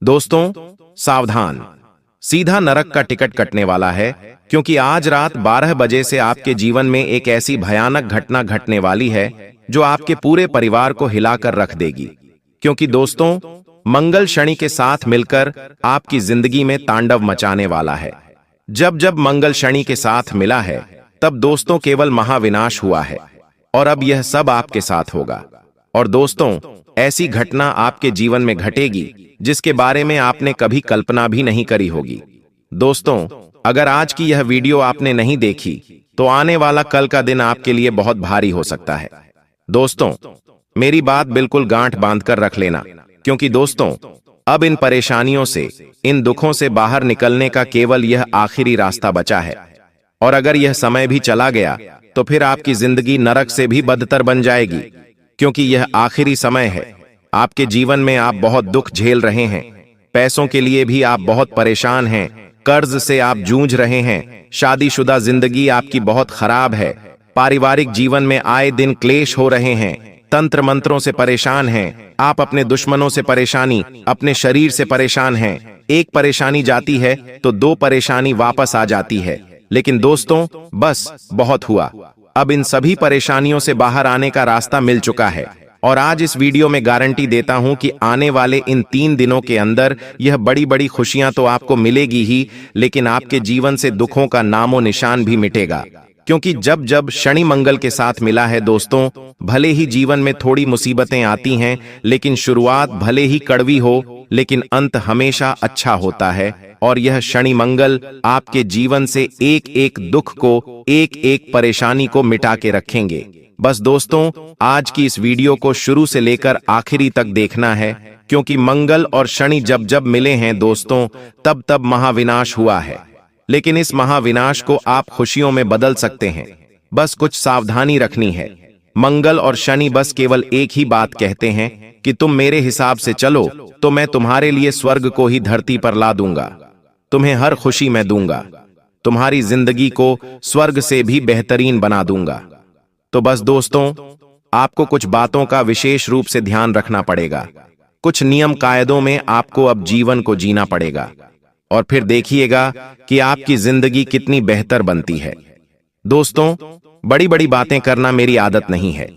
दोस्तों सावधान, सीधा नरक का टिकट कटने वाला है, क्योंकि आज रात 12 बजे से आपके जीवन में एक ऐसी भयानक घटना घटने वाली है जो आपके पूरे परिवार को हिलाकर रख देगी। क्योंकि दोस्तों मंगल शनि के साथ मिलकर आपकी जिंदगी में तांडव मचाने वाला है। जब जब मंगल शनि के साथ मिला है तब दोस्तों केवल महाविनाश हुआ है, और अब यह सब आपके साथ होगा। और दोस्तों ऐसी घटना आपके जीवन में घटेगी जिसके बारे में आपने कभी कल्पना भी नहीं करी होगी। दोस्तों अगर आज की यह वीडियो आपने नहीं देखी तो आने वाला कल का दिन आपके लिए बहुत भारी हो सकता है। दोस्तों मेरी बात बिल्कुल गांठ बांधकर रख लेना, क्योंकि दोस्तों अब इन परेशानियों से, इन दुखों से बाहर निकलने का केवल यह आखिरी रास्ता बचा है। और अगर यह समय भी चला गया तो फिर आपकी जिंदगी नरक से भी बदतर बन जाएगी, क्योंकि यह आखिरी समय है। आपके जीवन में आप बहुत दुख झेल रहे हैं, पैसों के लिए भी आप बहुत परेशान हैं, कर्ज से आप जूझ रहे हैं, शादीशुदा जिंदगी आपकी बहुत खराब है, पारिवारिक जीवन में आए दिन क्लेश हो रहे हैं, तंत्र मंत्रों से परेशान हैं, आप अपने दुश्मनों से परेशानी, अपने शरीर से परेशान हैं। एक परेशानी जाती है तो दो परेशानी वापस आ जाती है। लेकिन दोस्तों बस बहुत हुआ, अब इन सभी परेशानियों से बाहर आने का रास्ता मिल चुका है। और आज इस वीडियो में गारंटी देता हूं कि आने वाले इन 3 दिनों के अंदर यह बड़ी बड़ी खुशियां तो आपको मिलेगी ही, लेकिन आपके जीवन से दुखों का नामो निशान भी मिटेगा। क्योंकि जब जब शनि मंगल के साथ मिला है दोस्तों, भले ही जीवन में थोड़ी मुसीबतें आती हैं, लेकिन शुरुआत भले ही कड़वी हो, लेकिन अंत हमेशा अच्छा होता है। और यह शनि मंगल आपके जीवन से एक एक दुख को, एक एक परेशानी को मिटा के रखेंगे। बस दोस्तों आज की इस वीडियो को शुरू से लेकर आखिरी तक देखना है, क्योंकि मंगल और शनि जब जब मिले हैं दोस्तों तब तब महाविनाश हुआ है। लेकिन इस महाविनाश को आप खुशियों में बदल सकते हैं, बस कुछ सावधानी रखनी है। मंगल और शनि बस केवल एक ही बात कहते हैं कि तुम मेरे हिसाब से चलो तो मैं तुम्हारे लिए स्वर्ग को ही धरती पर ला दूंगा, तुम्हें हर खुशी मैं दूंगा, तुम्हारी जिंदगी को स्वर्ग से भी बेहतरीन बना दूंगा। तो बस दोस्तों आपको कुछ बातों का विशेष रूप से ध्यान रखना पड़ेगा, कुछ नियम कायदों में आपको अब जीवन को जीना पड़ेगा, और फिर देखिएगा कि आपकी जिंदगी कितनी बेहतर बनती है। दोस्तों बड़ी बड़ी बातें करना मेरी आदत नहीं है,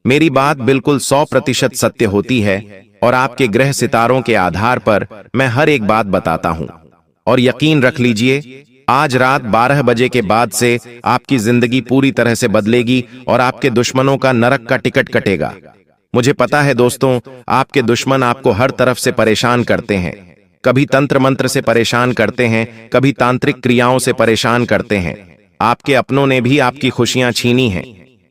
मेरी बात बिल्कुल 100% सत्य होती है, और आपके ग्रह सितारों के आधार पर मैं हर एक बात बताता हूं। और यकीन रख लीजिए आज रात 12 बजे के बाद से आपकी जिंदगी पूरी तरह से बदलेगी और आपके दुश्मनों का नरक का टिकट कटेगा। मुझे पता है दोस्तों आपके दुश्मन आपको हर तरफ से परेशान करते हैं, कभी तंत्र मंत्र से परेशान करते हैं, कभी तांत्रिक क्रियाओं से परेशान करते हैं। आपके अपनों ने भी आपकी खुशियां छीनी हैं।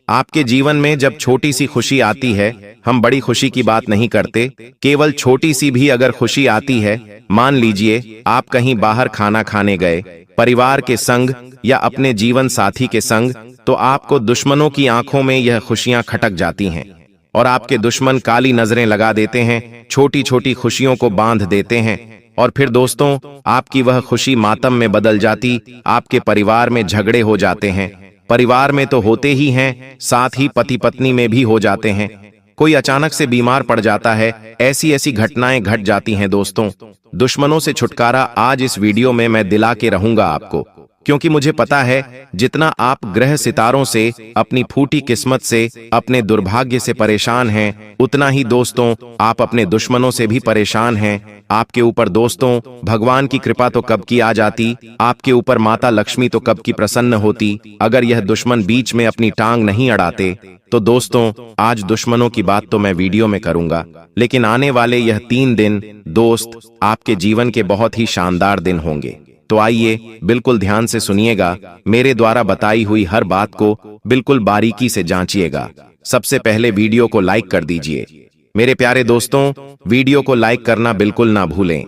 आपके जीवन में जब छोटी सी खुशी आती है, हम बड़ी खुशी की बात नहीं करते, केवल छोटी सी भी अगर खुशी आती है, मान लीजिए आप कहीं बाहर खाना खाने गए परिवार के संग या अपने जीवन साथी के संग, तो आपको दुश्मनों की आंखों में यह खुशियां खटक जाती हैं, और आपके दुश्मन काली नजरें लगा देते हैं, छोटी छोटी खुशियों को बांध देते हैं, और फिर दोस्तों आपकी वह खुशी मातम में बदल जाती, आपके परिवार में झगड़े हो जाते हैं, परिवार में तो होते ही हैं, साथ ही पति पत्नी में भी हो जाते हैं, कोई अचानक से बीमार पड़ जाता है, ऐसी ऐसी घटनाएं घट जाती हैं। दोस्तों दुश्मनों से छुटकारा आज इस वीडियो में मैं दिला के रहूंगा आपको, क्योंकि मुझे पता है जितना आप ग्रह सितारों से, अपनी फूटी किस्मत से, अपने दुर्भाग्य से परेशान हैं, उतना ही दोस्तों आप अपने दुश्मनों से भी परेशान हैं। आपके ऊपर दोस्तों भगवान की कृपा तो कब की आ जाती, आपके ऊपर माता लक्ष्मी तो कब की प्रसन्न होती, अगर यह दुश्मन बीच में अपनी टांग नहीं अड़ाते। तो दोस्तों आज दुश्मनों की बात तो मैं वीडियो में करूंगा, लेकिन आने वाले यह 3 दिन दोस्त आपके जीवन के बहुत ही शानदार दिन होंगे। तो आइए बिल्कुल ध्यान से सुनिएगा, मेरे द्वारा बताई हुई हर बात को बिल्कुल बारीकी से जांचिएगा। सबसे पहले वीडियो को लाइक कर दीजिए। मेरे प्यारे दोस्तों वीडियो को लाइक करना बिल्कुल ना भूलें।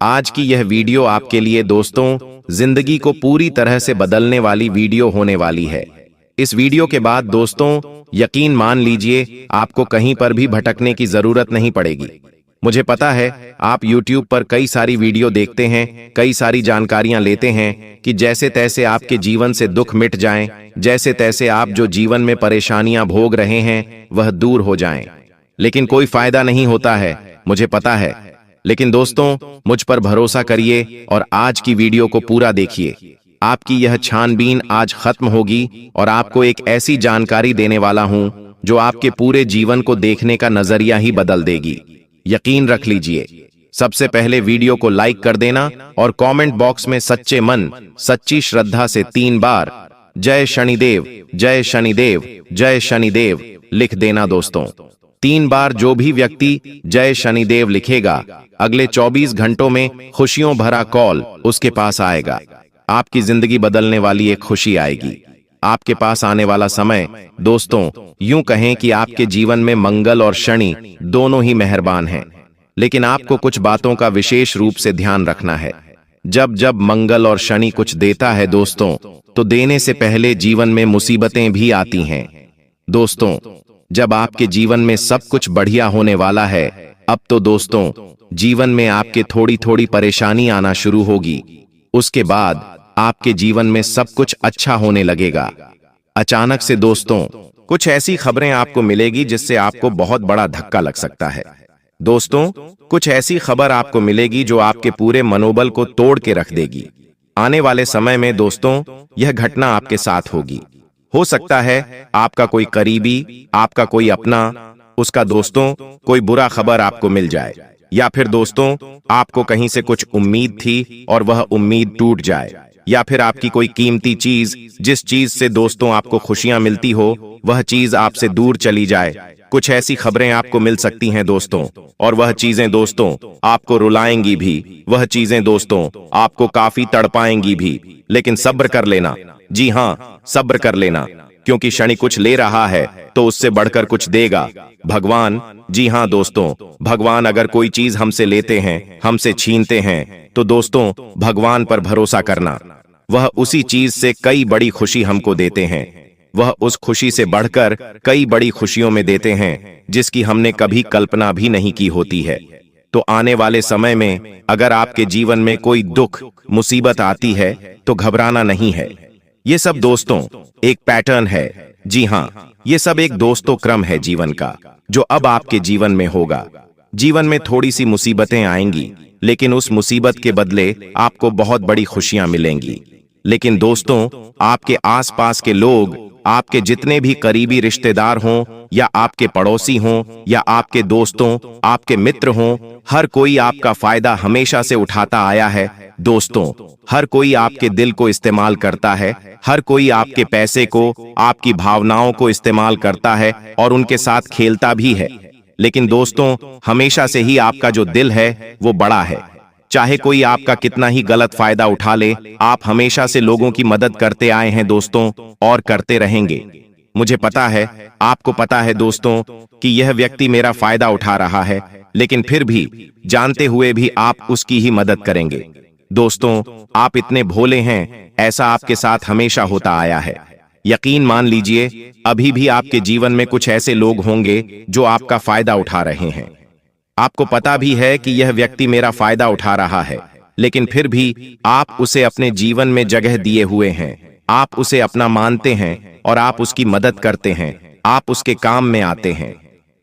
आज की यह वीडियो आपके लिए दोस्तों जिंदगी को पूरी तरह से बदलने वाली वीडियो होने वाली है। इस वीडियो के बाद दोस्तों यकीन मान लीजिए आपको कहीं पर भी भटकने की जरूरत नहीं पड़ेगी। मुझे पता है आप YouTube पर कई सारी वीडियो देखते हैं, कई सारी जानकारियां लेते हैं कि जैसे तैसे आपके जीवन से दुख मिट जाएं, जैसे तैसे आप जो जीवन में परेशानियां भोग रहे हैं वह दूर हो जाएं। लेकिन कोई फायदा नहीं होता है, मुझे पता है। लेकिन दोस्तों, मुझ पर भरोसा करिए और आज की वीडियो को पूरा देखिए। आपकी यह छानबीन आज खत्म होगी और आपको एक ऐसी जानकारी देने वाला हूं जो आपके पूरे जीवन को देखने का नजरिया ही बदल देगी। यकीन रख लीजिए। सबसे पहले वीडियो को लाइक कर देना और कमेंट बॉक्स में सच्चे मन, सच्ची श्रद्धा से 3 बार जय शनिदेव, जय शनिदेव, जय शनिदेव लिख देना दोस्तों। 3 बार जो भी व्यक्ति जय शनिदेव लिखेगा, अगले 24 घंटों में खुशियों भरा कॉल उसके पास आएगा। आपकी जिंदगी बदलने वाली एक खुशी आएगी। आपके पास आने वाला समय दोस्तों, यूं कहें कि आपके जीवन में मंगल और शनि दोनों ही मेहरबान हैं। लेकिन आपको कुछ बातों का विशेष रूप से ध्यान रखना है। जब जब मंगल और शनि कुछ देता है दोस्तों, तो देने से पहले जीवन में मुसीबतें भी आती हैं। दोस्तों, जब आपके जीवन में सब कुछ बढ़िया होने वाला है, अब तो दोस्तों जीवन में आपके थोड़ी थोड़ी परेशानी आना शुरू होगी। उसके बाद आपके जीवन में सब कुछ अच्छा होने लगेगा। अचानक से दोस्तों कुछ ऐसी खबरें आपको मिलेगी जिससे आपको बहुत बड़ा धक्का लग सकता है। दोस्तों, कुछ ऐसी खबर आपको मिलेगी जो आपके पूरे मनोबल को तोड़ के रख देगी। आने वाले समय में दोस्तों यह घटना आपके साथ होगी। हो सकता है आपका कोई करीबी, आपका कोई अपना, उसका दोस्तों कोई बुरा खबर आपको मिल जाए, या फिर दोस्तों आपको कहीं से कुछ उम्मीद थी और वह उम्मीद टूट जाए, या फिर आपकी कोई कीमती चीज, जिस चीज से दोस्तों आपको खुशियां मिलती हो, वह चीज आपसे दूर चली जाए। कुछ ऐसी खबरें आपको मिल सकती हैं दोस्तों, और वह चीजें दोस्तों आपको रुलाएंगी भी, वह चीजें दोस्तों आपको काफी तड़पाएंगी भी। लेकिन सब्र कर लेना, जी हाँ सब्र कर लेना, क्योंकि शनि कुछ ले रहा है तो उससे बढ़कर कुछ देगा भगवान। जी हाँ दोस्तों, भगवान अगर कोई चीज हमसे लेते हैं, हमसे छीनते हैं, तो दोस्तों भगवान पर भरोसा करना, वह उसी चीज से कई बड़ी खुशी हमको देते हैं। वह उस खुशी से बढ़कर कई बड़ी खुशियों में देते हैं जिसकी हमने कभी कल्पना भी नहीं की होती है। तो आने वाले समय में अगर आपके जीवन में कोई दुख, मुसीबत आती है तो घबराना नहीं है। ये सब दोस्तों एक पैटर्न है। जी हाँ, ये सब एक दोस्तों क्रम है जीवन का, जो अब आपके जीवन में होगा। जीवन में थोड़ी सी मुसीबतें आएंगी, लेकिन उस मुसीबत के बदले आपको बहुत बड़ी खुशियां मिलेंगी। लेकिन दोस्तों आपके आसपास के लोग, आपके जितने भी करीबी रिश्तेदार हों, या आपके पड़ोसी हों, या आपके दोस्तों, आपके मित्र हों, हर कोई आपका फायदा हमेशा से उठाता आया है। दोस्तों हर कोई आपके दिल को इस्तेमाल करता है, हर कोई आपके पैसे को, आपकी भावनाओं को इस्तेमाल करता है और उनके साथ खेलता भी है। लेकिन दोस्तों हमेशा से ही आपका जो दिल है वो बड़ा है। चाहे कोई आपका कितना ही गलत फायदा उठा ले, आप हमेशा से लोगों की मदद करते आए हैं दोस्तों, और करते रहेंगे। मुझे पता है, आपको पता है दोस्तों कि यह व्यक्ति मेरा फायदा उठा रहा है, लेकिन फिर भी जानते हुए भी आप उसकी ही मदद करेंगे। दोस्तों आप इतने भोले हैं, ऐसा आपके साथ हमेशा होता आया है। यकीन मान लीजिए, अभी भी आपके जीवन में कुछ ऐसे लोग होंगे जो आपका फायदा उठा रहे हैं। आपको पता भी है कि यह व्यक्ति मेरा फायदा उठा रहा है, लेकिन फिर भी आप उसे अपने जीवन में जगह दिए हुए हैं। आप उसे अपना मानते हैं और आप उसकी मदद करते हैं, आप उसके काम में आते हैं।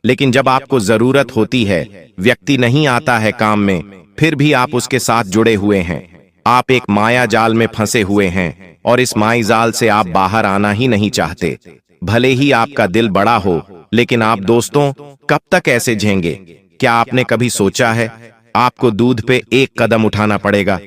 लेकिन जब आपको जरूरत होती है, व्यक्ति नहीं आता है काम में, फिर भी आप उसके साथ जुड़े हुए हैं। आप एक माया जाल में फंसे हुए हैं और इस माया जाल से आप बाहर आना ही नहीं चाहते। भले ही आपका दिल बड़ा हो, लेकिन आप दोस्तों कब तक ऐसे झेंगे? क्या आपने कभी सोचा है आपको दूध पे एक कदम उठाना पड़ेगा?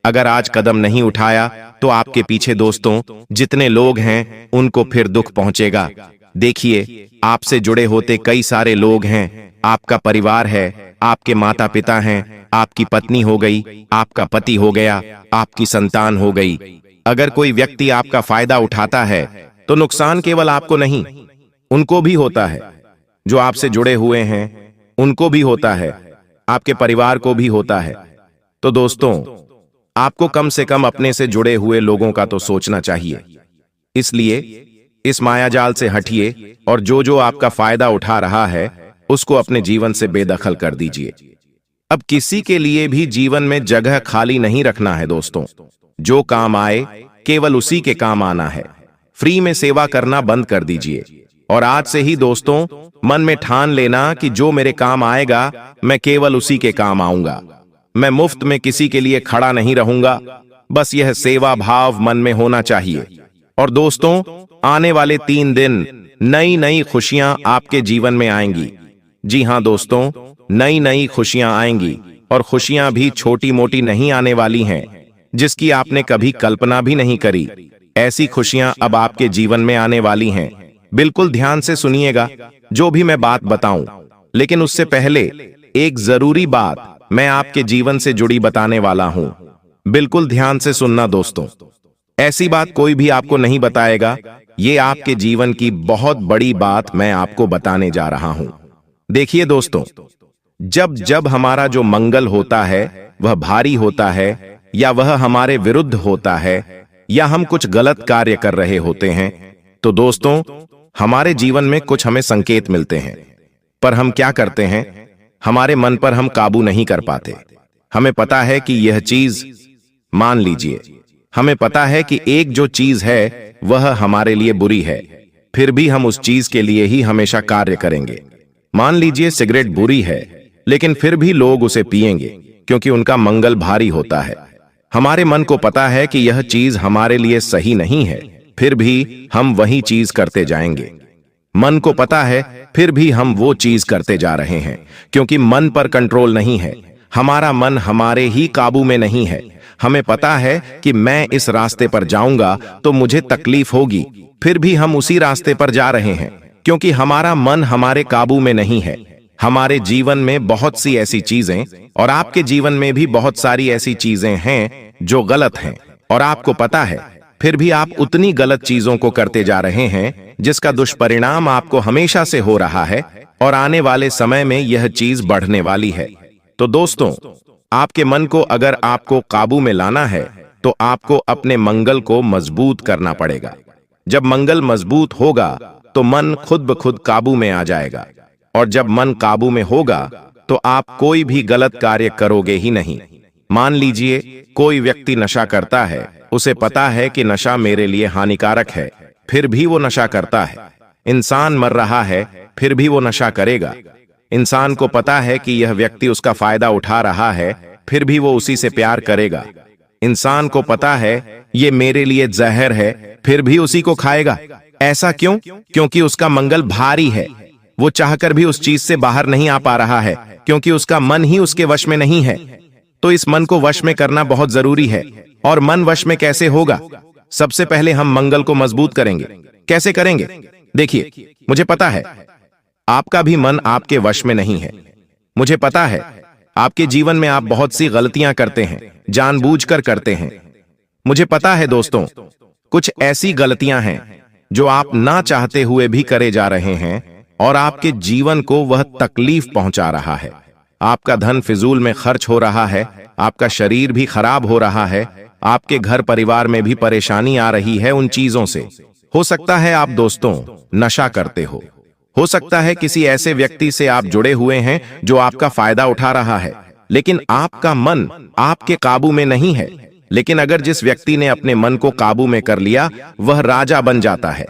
अगर आज कदम नहीं उठाया तो आपके पीछे दोस्तों जितने लोग हैं उनको फिर दुख पहुंचेगा। देखिए, आपसे जुड़े होते कई सारे लोग हैं, आपका परिवार है, आपके माता पिता हैं, आपकी पत्नी हो गई, आपका पति हो गया, आपकी संतान हो गई। अगर कोई व्यक्ति आपका फायदा उठाता है तो नुकसान केवल आपको नहीं, उनको भी होता है। जो आपसे जुड़े हुए हैं उनको भी होता है, आपके परिवार को भी होता है। तो दोस्तों आपको कम से कम अपने से जुड़े हुए लोगों का तो सोचना चाहिए। इसलिए इस मायाजाल से हटिए और जो जो आपका फायदा उठा रहा है उसको अपने जीवन से बेदखल कर दीजिए। अब किसी के लिए भी जीवन में जगह खाली नहीं रखना है दोस्तों। जो काम आए केवल उसी के काम आना है। फ्री में सेवा करना बंद कर दीजिए। और आज से ही दोस्तों मन में ठान लेना कि जो मेरे काम आएगा मैं केवल उसी के काम आऊंगा। मैं मुफ्त में किसी के लिए खड़ा नहीं रहूंगा। बस यह सेवा भाव मन में होना चाहिए। और दोस्तों आने वाले 3 दिन नई नई खुशियां आपके जीवन में आएंगी। जी हां दोस्तों, नई नई खुशियां आएंगी और खुशियां भी छोटी मोटी नहीं आने वाली हैं, जिसकी आपने कभी कल्पना भी नहीं करी। ऐसी खुशियां अब आपके जीवन में आने वाली हैं। बिल्कुल ध्यान से सुनिएगा जो भी मैं बात बताऊं, लेकिन उससे पहले एक जरूरी बात मैं आपके जीवन से जुड़ी बताने वाला हूं। बिल्कुल ध्यान से सुनना दोस्तों। ऐसी बात कोई भी आपको नहीं बताएगा। ये आपके जीवन की बहुत बड़ी बात मैं आपको बताने जा रहा हूं। देखिए दोस्तों, जब जब हमारा जो मंगल होता है वह भारी होता है, या वह हमारे विरुद्ध होता है, या हम कुछ गलत कार्य कर रहे होते हैं, तो दोस्तों हमारे जीवन में कुछ हमें संकेत मिलते हैं। पर हम क्या करते हैं, हमारे मन पर हम काबू नहीं कर पाते। हमें पता है कि यह चीज, मान लीजिए हमें पता है कि एक जो चीज है वह हमारे लिए बुरी है, फिर भी हम उस चीज के लिए ही हमेशा कार्य करेंगे। मान लीजिए सिगरेट बुरी है, लेकिन फिर भी लोग उसे पिएंगे क्योंकि उनका मंगल भारी होता है। हमारे मन को पता है कि यह चीज हमारे लिए सही नहीं है, फिर भी हम वही चीज करते जाएंगे। मन को पता है, फिर भी हम वो चीज करते जा रहे हैं, क्योंकि मन पर कंट्रोल नहीं है। हमारा मन हमारे ही काबू में नहीं है। हमें पता है कि मैं इस रास्ते पर जाऊंगा तो मुझे तकलीफ होगी, फिर भी हम उसी रास्ते पर जा रहे हैं, क्योंकि हमारा मन हमारे काबू में नहीं है। हमारे जीवन में बहुत सी ऐसी चीजें, और आपके जीवन में भी बहुत सारी ऐसी चीजें हैं जो गलत हैं, और आपको पता है, फिर भी आप उतनी गलत चीजों को करते जा रहे हैं जिसका दुष्परिणाम आपको हमेशा से हो रहा है, और आने वाले समय में यह चीज बढ़ने वाली है। तो दोस्तों, आपके मन को अगर आपको काबू में लाना है तो आपको अपने मंगल को मजबूत करना पड़ेगा। जब मंगल मजबूत होगा तो मन खुद ब खुद काबू में आ जाएगा, और जब मन काबू में होगा तो आप कोई भी गलत कार्य करोगे ही नहीं। मान लीजिए कोई व्यक्ति नशा करता है, उसे पता है कि नशा मेरे लिए हानिकारक है, फिर भी वो नशा करता है। इंसान मर रहा है, फिर भी वो नशा करेगा। इंसान को पता है कि यह व्यक्ति उसका फायदा उठा रहा है, फिर भी वो उसी से प्यार करेगा। इंसान को पता है ये मेरे लिए जहर है, फिर भी उसी को खाएगा। ऐसा क्यों? क्योंकि उसका मंगल भारी है। वो चाहकर भी उस चीज से बाहर नहीं आ पा रहा है, क्योंकि उसका मन ही उसके वश में नहीं है। तो इस मन को वश में करना बहुत जरूरी है। और मन वश में कैसे होगा? सबसे पहले हम मंगल को मजबूत करेंगे। कैसे करेंगे? देखिए, मुझे पता है आपका भी मन आपके वश में नहीं है। मुझे पता है आपके जीवन में आप बहुत सी गलतियां करते हैं, जानबूझकर करते हैं। मुझे पता है दोस्तों, कुछ ऐसी गलतियां हैं जो आप ना चाहते हुए भी करे जा रहे हैं, और आपके जीवन को वह तकलीफ पहुंचा रहा है। आपका धन फिजूल में खर्च हो रहा है, आपका शरीर भी खराब हो रहा है, आपके घर परिवार में भी परेशानी आ रही है उन चीजों से। हो सकता है आप दोस्तों नशा करते हो सकता है किसी ऐसे व्यक्ति से आप जुड़े हुए हैं जो आपका फायदा उठा रहा है, लेकिन आपका मन आपके काबू में नहीं है। लेकिन अगर जिस व्यक्ति ने अपने मन को काबू में कर लिया वह राजा बन जाता है,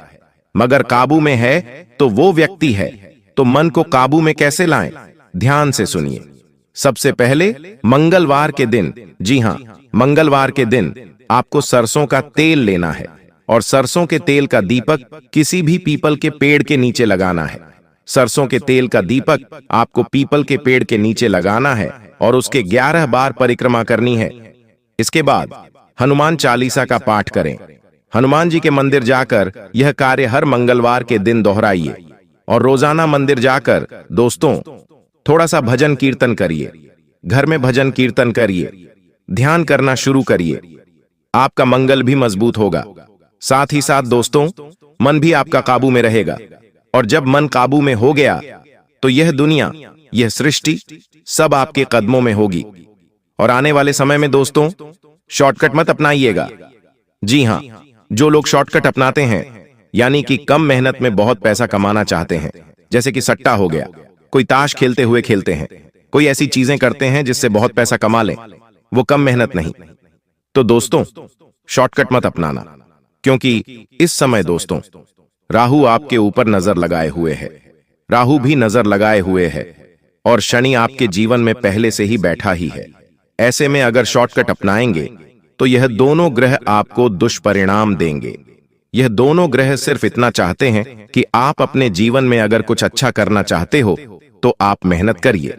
मगर काबू में है तो वो व्यक्ति है। तो मन को काबू में कैसे लाएं? ध्यान से सुनिए। सबसे पहले मंगलवार के दिन, जी हां, मंगलवार के दिन आपको सरसों का तेल लेना है, और सरसों के तेल का दीपक किसी भी पीपल के पेड़ के नीचे लगाना है। सरसों के तेल का दीपक आपको पीपल के पेड़ के नीचे लगाना है और उसके 11 बार परिक्रमा करनी है। इसके बाद हनुमान चालीसा का पाठ करें। हनुमान जी के मंदिर जाकर यह कार्य हर मंगलवार के दिन दोहराइए, और रोजाना मंदिर जाकर दोस्तों थोड़ा सा भजन कीर्तन करिए। घर में भजन कीर्तन करिए, ध्यान करना शुरू करिए। आपका मंगल भी मजबूत होगा। साथ ही साथ दोस्तों मन भी आपका काबू में रहेगा, और जब मन काबू में हो गया तो यह दुनिया, यह सृष्टि सब आपके कदमों में होगी। और आने वाले समय में दोस्तों शॉर्टकट मत अपनाइएगा। जी हां, जो लोग शॉर्टकट अपनाते हैं, यानी कि कम मेहनत में बहुत पैसा कमाना चाहते हैं, जैसे कि सट्टा हो गया, कोई ताश खेलते हुए खेलते हैं, कोई ऐसी चीजें करते हैं जिससे बहुत पैसा कमा लें, वो कम मेहनत नहीं। तो दोस्तों शॉर्टकट मत अपनाना, क्योंकि इस समय दोस्तों राहु आपके ऊपर नजर लगाए हुए है, राहु भी नजर लगाए हुए है और शनि आपके जीवन में पहले से ही बैठा ही है। ऐसे में अगर शॉर्टकट अपनाएंगे तो यह दोनों ग्रह आपको दुष्परिणाम देंगे। यह दोनों ग्रह सिर्फ इतना चाहते हैं कि आप अपने जीवन में अगर कुछ अच्छा करना चाहते हो तो आप मेहनत करिए।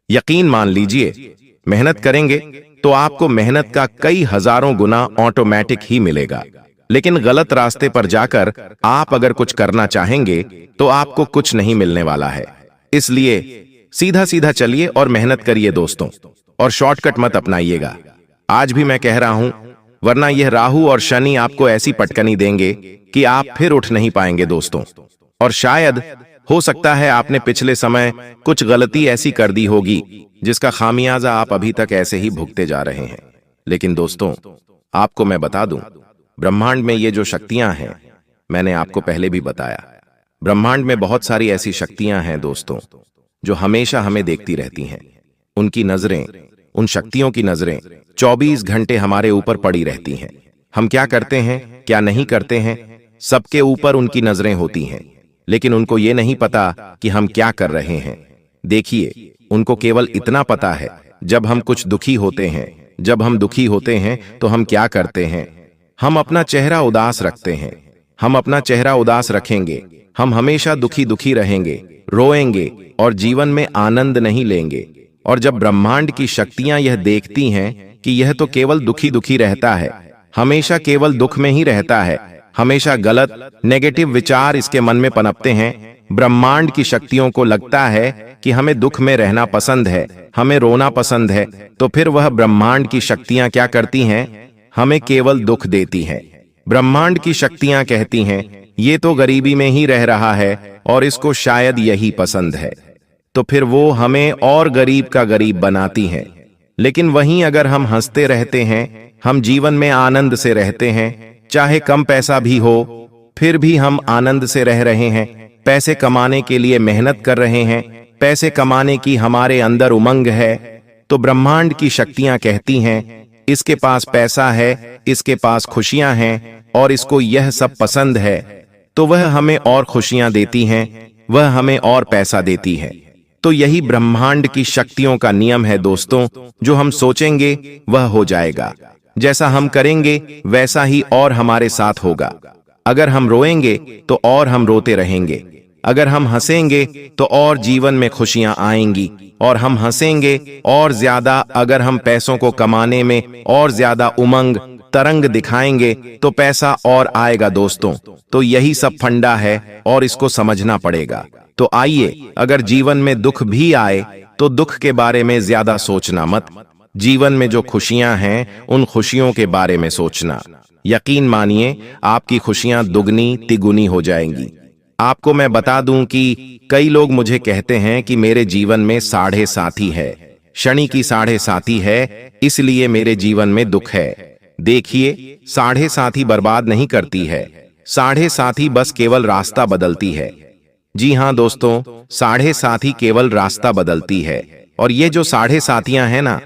यकीन मान लीजिए, मेहनत करेंगे तो आपको मेहनत का कई हजारों गुना ऑटोमेटिक ही मिलेगा। लेकिन गलत रास्ते पर जाकर आप अगर कुछ करना चाहेंगे तो आपको कुछ नहीं मिलने वाला है। इसलिए सीधा सीधा चलिए और मेहनत करिए दोस्तों, और शॉर्टकट मत अपनाइएगा। आज भी मैं कह रहा हूं, वरना यह राहु और शनि आपको ऐसी पटकनी देंगे कि आप फिर उठ नहीं पाएंगे दोस्तों। और शायद हो सकता है आपने पिछले समय कुछ गलती ऐसी कर दी होगी जिसका खामियाजा आप अभी तक ऐसे ही भुगते जा रहे हैं। लेकिन दोस्तों, आपको मैं बता दूं, ब्रह्मांड में ये जो शक्तियां हैं, मैंने आपको पहले भी बताया, ब्रह्मांड में बहुत सारी ऐसी शक्तियां हैं दोस्तों जो हमेशा हमें देखती रहती हैं। उनकी नजरें, उन शक्तियों की नजरें 24 घंटे हमारे ऊपर पड़ी रहती हैं। हम क्या करते हैं, क्या नहीं करते हैं, सबके ऊपर उनकी नजरें होती हैं, लेकिन उनको ये नहीं पता कि हम क्या कर रहे हैं। देखिए, उनको केवल इतना पता है, जब हम कुछ दुखी होते हैं, जब हम दुखी होते हैं तो हम क्या करते हैं, हम अपना चेहरा उदास रखते हैं। हम अपना चेहरा उदास रखेंगे, हम हमेशा दुखी दुखी रहेंगे, रोएंगे और जीवन में आनंद नहीं लेंगे। और जब ब्रह्मांड की शक्तियां यह देखती हैं कि यह तो केवल दुखी दुखी रहता है, हमेशा केवल दुख में ही रहता है, हमेशा गलत नेगेटिव विचार इसके मन में पनपते हैं, ब्रह्मांड की शक्तियों को लगता है कि हमें दुख में रहना पसंद है, हमें रोना पसंद है, तो फिर वह ब्रह्मांड की शक्तियां क्या करती हैं, हमें केवल दुख देती हैं। ब्रह्मांड की शक्तियां कहती हैं, ये तो गरीबी में ही रह रहा है और इसको शायद यही पसंद है, तो फिर वो हमें और गरीब का गरीब बनाती हैं। लेकिन वहीं अगर हम हंसते रहते हैं, हम जीवन में आनंद से रहते हैं, चाहे कम पैसा भी हो फिर भी हम आनंद से रह रहे हैं, पैसे कमाने के लिए मेहनत कर रहे हैं, पैसे कमाने की हमारे अंदर उमंग है, तो ब्रह्मांड की शक्तियां कहती हैं, इसके पास पैसा है, इसके पास खुशियां हैं और इसको यह सब पसंद है, तो वह हमें और खुशियां देती हैं, वह हमें और पैसा देती है। तो यही ब्रह्मांड की शक्तियों का नियम है दोस्तों, जो हम सोचेंगे वह हो जाएगा, जैसा हम करेंगे वैसा ही और हमारे साथ होगा। अगर हम रोएंगे तो और हम रोते रहेंगे, अगर हम हंसेंगे तो और जीवन में खुशियां आएंगी, और हम हंसेंगे और ज्यादा, अगर हम पैसों को कमाने में और ज्यादा उमंग तरंग दिखाएंगे तो पैसा और आएगा दोस्तों। तो यही सब फंडा है और इसको समझना पड़ेगा। तो आइए, अगर जीवन में दुख भी आए तो दुख के बारे में ज्यादा सोचना मत, जीवन में जो खुशियां हैं उन खुशियों के बारे में सोचना। यकीन मानिए, आपकी खुशियां दुगनी तिगुनी हो जाएंगी। आपको मैं बता दूं कि कई लोग मुझे कहते हैं कि मेरे जीवन में 7.5 है, शनि की 7.5 है, इसलिए मेरे जीवन में दुख है। देखिए, 7.5 बर्बाद नहीं करती है, 7.5 बस केवल रास्ता बदलती है। जी हाँ दोस्तों, 7.5 केवल रास्ता बदलती है। और ये जो 7.5 हैं ना,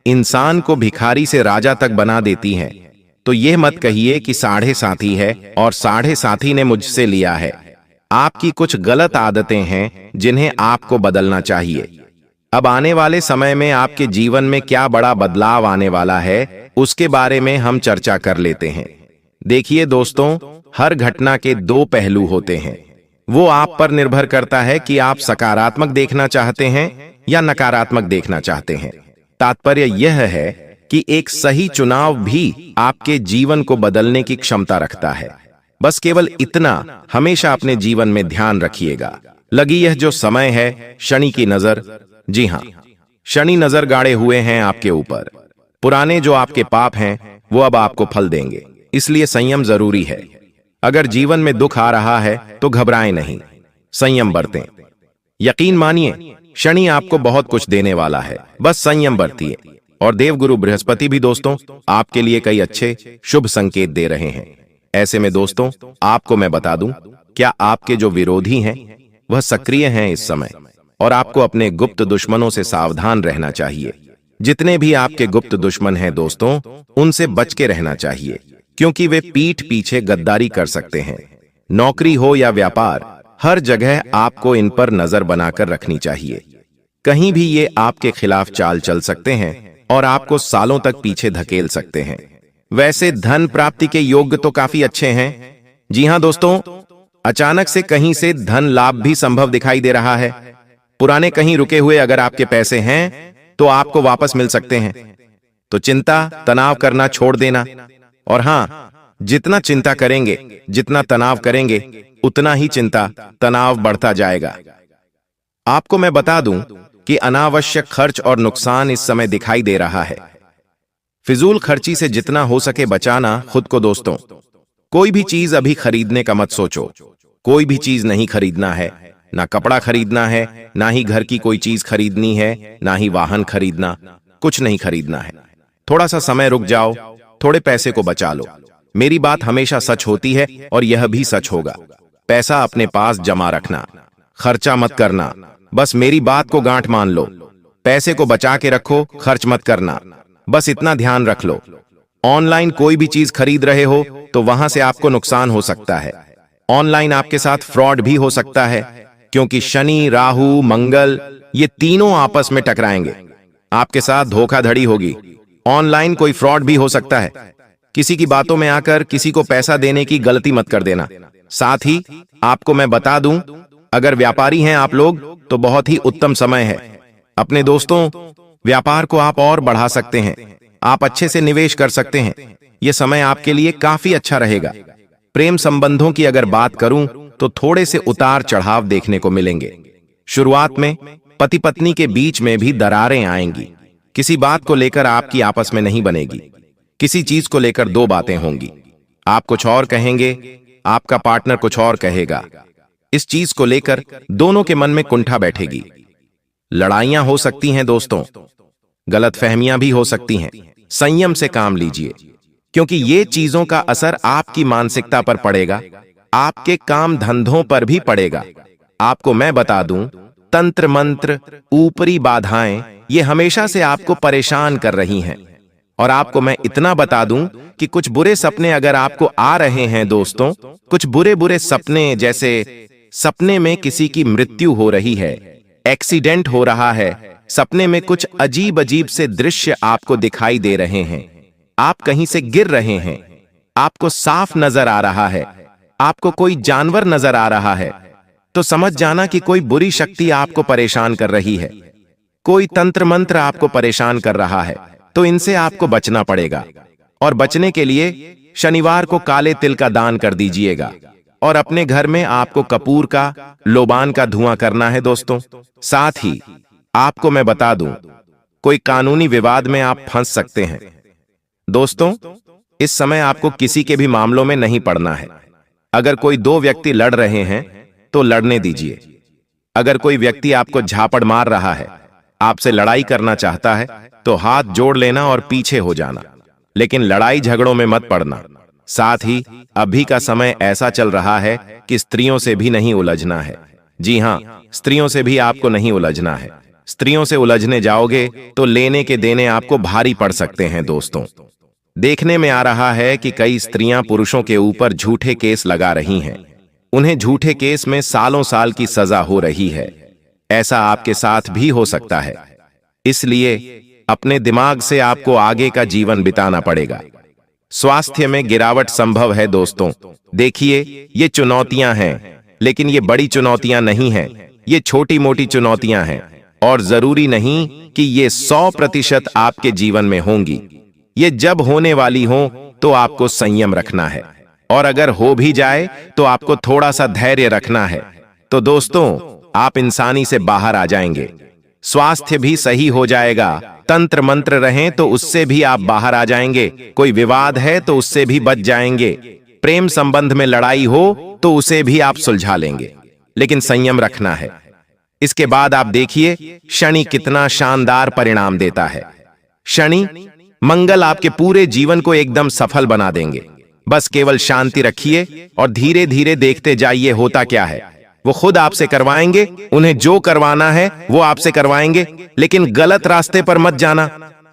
इंसान को भिखारी से राजा तक बना देती हैं। तो ये मत कहिए कि 7.5 है और 7.5 ने मुझसे लिया है। आपकी कुछ गलत आदतें हैं जिन्हें आपको बदलना चाहिए। अब आने वाले समय में आपके जीवन में क्या बड़ा बदलाव आने वाला है, उसके बारे में हम चर्चा कर लेते हैं। देखिए दोस्तों, हर घटना के 2 पहलू होते हैं। वो आप पर निर्भर करता है कि आप सकारात्मक देखना चाहते हैं या नकारात्मक देखना चाहते हैं। तात्पर्य यह है कि एक सही चुनाव भी आपके जीवन को बदलने की क्षमता रखता है। बस केवल इतना हमेशा अपने जीवन में ध्यान रखिएगा। लगी यह जो समय है शनि की नजर, जी हाँ, शनि नजर गाड़े हुए हैं आपके ऊपर। पुराने जो आपके पाप हैं वो अब आपको फल देंगे, इसलिए संयम जरूरी है। अगर जीवन में दुख आ रहा है तो घबराएं नहीं, संयम बरतें। यकीन मानिए, शनि आपको बहुत कुछ देने वाला है, बस संयम बरतिए। और देवगुरु बृहस्पति भी दोस्तों आपके लिए कई अच्छे शुभ संकेत दे रहे हैं। ऐसे में दोस्तों, आपको मैं बता दूं, क्या आपके जो विरोधी हैं वह सक्रिय हैं इस समय, और आपको अपने गुप्त दुश्मनों से सावधान रहना चाहिए। जितने भी आपके गुप्त दुश्मन हैं दोस्तों, उनसे बच के रहना चाहिए, क्योंकि वे पीठ पीछे गद्दारी कर सकते हैं। नौकरी हो या व्यापार, हर जगह आपको इन पर नजर बनाकर रखनी चाहिए। कहीं भी ये आपके खिलाफ चाल चल सकते हैं और आपको सालों तक पीछे धकेल सकते हैं। वैसे धन प्राप्ति के योग तो काफी अच्छे हैं। जी हां दोस्तों, अचानक से कहीं से धन लाभ भी संभव दिखाई दे रहा है। पुराने कहीं रुके हुए अगर आपके पैसे हैं तो आपको वापस मिल सकते हैं। तो चिंता तनाव करना छोड़ देना। और हां, जितना चिंता करेंगे, जितना तनाव करेंगे, उतना ही चिंता तनाव बढ़ता जाएगा। आपको मैं बता दूं कि अनावश्यक खर्च और नुकसान इस समय दिखाई दे रहा है। फिजूल खर्ची से जितना हो सके बचाना खुद को। दोस्तों, कोई भी चीज अभी खरीदने का मत सोचो। कोई भी चीज नहीं खरीदना है। ना कपड़ा खरीदना है, ना ही घर की कोई चीज खरीदनी है, ना ही वाहन खरीदना। कुछ नहीं खरीदना है। थोड़ा सा समय रुक जाओ, थोड़े पैसे को बचा लो। मेरी बात हमेशा सच होती है और यह भी सच होगा। पैसा अपने पास जमा रखना, खर्चा मत करना। बस मेरी बात को गांठ मान लो। पैसे को बचा के रखो, खर्च मत करना। बस इतना ध्यान रख लो। ऑनलाइन कोई भी चीज खरीद रहे हो तो वहां से आपको नुकसान हो सकता है। ऑनलाइन आपके साथ फ्रॉड भी हो सकता है, क्योंकि शनि, राहु, मंगल ये तीनों आपस में टकराएंगे। आपके साथ धोखाधड़ी होगी। ऑनलाइन कोई फ्रॉड भी हो सकता है। किसी की बातों में आकर किसी को पैसा देने की गलती मत कर देना। साथ ही आपको मैं बता दूं, अगर व्यापारी हैं आप लोग तो बहुत ही उत्तम समय है। अपने दोस्तों, व्यापार को आप और बढ़ा सकते हैं। आप अच्छे से निवेश कर सकते हैं। यह समय आपके लिए काफी अच्छा रहेगा। प्रेम संबंधों की अगर बात करूं तो थोड़े से उतार चढ़ाव देखने को मिलेंगे। शुरुआत में पति पत्नी के बीच में भी दरारें आएंगी। किसी बात को लेकर आपकी आपस में नहीं बनेगी। किसी चीज को लेकर दो बातें होंगी। आप कुछ और कहेंगे, आपका पार्टनर कुछ और कहेगा। इस चीज को लेकर दोनों के मन में कुंठा बैठेगी। लड़ाइयां हो सकती हैं दोस्तों, गलतफहमियां भी हो सकती हैं। संयम से काम लीजिए, क्योंकि ये चीजों का असर आपकी मानसिकता पर पड़ेगा, आपके काम धंधों पर भी पड़ेगा। आपको मैं बता दूं, तंत्र मंत्र, ऊपरी बाधाएं ये हमेशा से आपको परेशान कर रही हैं। और आपको मैं इतना बता दूं कि कुछ बुरे सपने अगर आपको आ रहे हैं दोस्तों, कुछ बुरे बुरे सपने, जैसे सपने में किसी की मृत्यु हो रही है, एक्सीडेंट हो रहा है, सपने में कुछ अजीब अजीब से दृश्य आपको दिखाई दे रहे हैं, आप कहीं से गिर रहे हैं, आपको साफ नजर आ रहा है, आपको कोई जानवर नजर आ रहा है, तो समझ जाना कि कोई बुरी शक्ति आपको परेशान कर रही है। कोई तंत्र मंत्र आपको परेशान कर रहा है, तो इनसे आपको बचना पड़ेगा। और बचने के लिए शनिवार को काले तिल का दान कर दीजिएगा। और अपने घर में आपको कपूर का, लोबान का धुआं करना है दोस्तों। साथ ही आपको मैं बता दूं, कोई कानूनी विवाद में आप फंस सकते हैं। दोस्तों, इस समय आपको किसी के भी मामलों में नहीं पड़ना है। अगर कोई दो व्यक्ति लड़ रहे हैं तो लड़ने दीजिए। अगर कोई व्यक्ति आपको झापड़ मार रहा है, आपसे लड़ाई करना चाहता है, तो हाथ जोड़ लेना और पीछे हो जाना, लेकिन लड़ाई झगड़ों में मत पड़ना। साथ ही अभी का समय ऐसा चल रहा है कि स्त्रियों से भी नहीं उलझना है। जी हां, स्त्रियों से भी आपको नहीं उलझना है। स्त्रियों से उलझने जाओगे तो लेने के देने आपको भारी पड़ सकते हैं दोस्तों। देखने में आ रहा है कि कई स्त्रियां पुरुषों के ऊपर झूठे केस लगा रही हैं। उन्हें झूठे केस में सालों साल की सजा हो रही है। ऐसा आपके साथ भी हो सकता है। इसलिए अपने दिमाग से आपको आगे का जीवन बिताना पड़ेगा। स्वास्थ्य में गिरावट संभव है दोस्तों। देखिए, ये चुनौतियां हैं, लेकिन ये बड़ी चुनौतियां नहीं हैं। ये छोटी मोटी चुनौतियां हैं और जरूरी नहीं कि ये 100% आपके जीवन में होंगी। ये जब होने वाली हो तो आपको संयम रखना है, और अगर हो भी जाए तो आपको थोड़ा सा धैर्य रखना है। तो दोस्तों, आप इंसानी से बाहर आ जाएंगे। स्वास्थ्य भी सही हो जाएगा। तंत्र मंत्र रहें तो उससे भी आप बाहर आ जाएंगे। कोई विवाद है तो उससे भी बच जाएंगे। प्रेम संबंध में लड़ाई हो तो उसे भी आप सुलझा लेंगे, लेकिन संयम रखना है। इसके बाद आप देखिए शनि कितना शानदार परिणाम देता है। शनि, मंगल आपके पूरे जीवन को एकदम सफल बना देंगे। बस केवल शांति रखिए और धीरे धीरे देखते जाइए होता क्या है। वो खुद आपसे करवाएंगे। उन्हें जो करवाना है वो आपसे करवाएंगे, लेकिन गलत रास्ते पर मत जाना।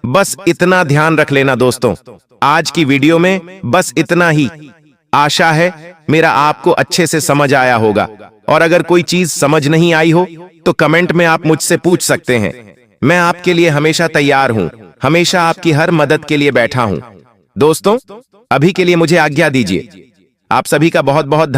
बस इतना ध्यान रख लेना दोस्तों। आज की वीडियो में बस इतना ही। आशा है मेरा आपको अच्छे से समझ आया होगा। और अगर कोई चीज समझ नहीं आई हो तो कमेंट में आप मुझसे पूछ सकते हैं। मैं आपके लिए हमेशा तैयार हूं, हमेशा आपकी हर मदद के लिए बैठा हूं। दोस्तों, अभी के लिए मुझे आज्ञा दीजिए। आप सभी का बहुत बहुत धन्यवाद।